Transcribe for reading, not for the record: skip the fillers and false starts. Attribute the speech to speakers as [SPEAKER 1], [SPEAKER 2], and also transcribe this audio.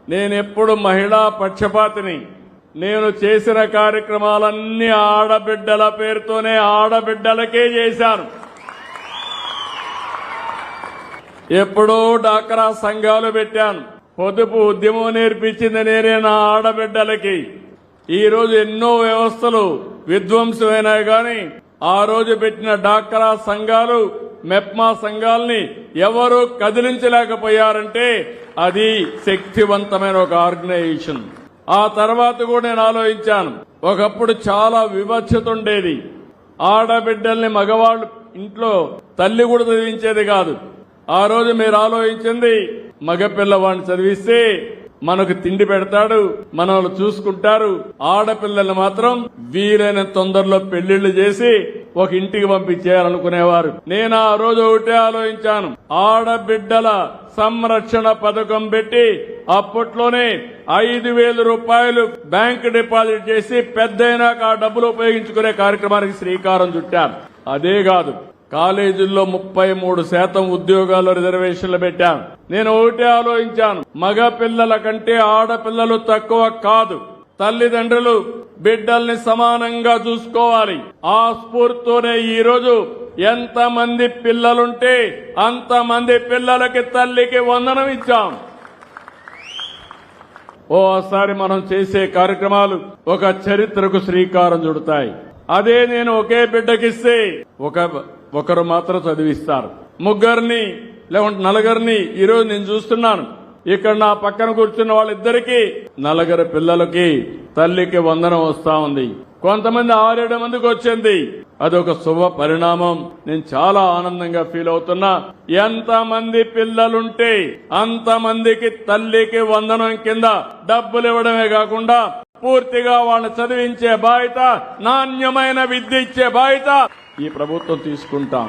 [SPEAKER 1] నేనెప్పుడు మహిళా పక్షపాతిని. నేను చేసిన కార్యక్రమాలన్నీ ఆడబిడ్డల పేరుతోనే ఆడబిడ్డలకే చేశాను. ఎప్పుడో డాక్రా సంఘాలు పెట్టాను. పొదుపు ఉద్యమం నేర్పించింది నేనే నా ఆడబిడ్డలకి. ఈ రోజు ఎన్నో వ్యవస్థలు విధ్వంసమైనాయి గాని ఆ రోజు పెట్టిన డాక్రా సంఘాలు, మెప్మా సంఘాలని ఎవరూ కదిలించలేకపోయారంటే అది శక్తివంతమైన ఒక ఆర్గనైజేషన్. ఆ తర్వాత కూడా నేను ఆలోచించాను. ఒకప్పుడు చాలా వివక్షత ఉండేది. ఆడబిడ్డల్ని మగవాళ్ళు ఇంట్లో తల్లి కూడా చదివించేది కాదు. ఆ రోజు మీరు ఆలోచించింది, మగపిల్లవాడిని చదివిస్తే మనకు తిండి పెడతాడు, మనల్ని చూసుకుంటారు. ఆడపిల్లల్ని మాత్రం వీలైన తొందరలో పెళ్లిళ్లు చేసి ఒక ఇంటికి పంపించేయాలనుకునేవారు. నేను ఆ రోజు ఒకటే ఆలోచించాను. ఆడబిడ్డల సంరక్షణ పథకం పెట్టి అప్పట్లోనే 5,000 రూపాయలు బ్యాంక్ డిపాజిట్ చేసి పెద్దయినాక ఆ డబ్బులు ఉపయోగించుకునే కార్యక్రమానికి శ్రీకారం చుట్టాను. అదే కాదు, కాలేజీల్లో 33% ఉద్యోగాల్లో రిజర్వేషన్లు పెట్టాను. నేను ఒకటే ఆలోచించాను, మగ పిల్లల కంటే ఆడపిల్లలు తక్కువ కాదు. తల్లిదండ్రులు బిడ్డల్ని సమానంగా చూసుకోవాలి. ఆ స్ఫూర్తితోనే ఈ రోజు ఎంతమంది పిల్లలుంటే అంతమంది పిల్లలకి తల్లికి వందనం ఇచ్చాం. ఓసారి మనం చేసే కార్యక్రమాలు ఒక చరిత్రకు శ్రీకారం చుడతాయి. అదే నేను ఒకే బిడ్డకిస్తే ఒకరు మాత్రం చదివిస్తారు. ముగ్గురిని లేకుంటే నలుగురిని ఈరోజు నేను చూస్తున్నాను. ఇక్కడ నా పక్కన కూర్చున్న వాళ్ళిద్దరికీ 4 పిల్లలకి తల్లికి వందనం వస్తా ఉంది. కొంతమంది 6-7 మందికి వచ్చింది. అదొక శుభ పరిణామం. నేను చాలా ఆనందంగా ఫీల్ అవుతున్నా. ఎంతమంది పిల్లలుంటే అంతమందికి తల్లికి వందనం కింద డబ్బులు ఇవ్వడమే కాకుండా పూర్తిగా వాళ్ళని చదివించే బాధ్యత, నాణ్యమైన విద్య ఇచ్చే బాధ్యత ఈ ప్రభుత్వం తీసుకుంటాం.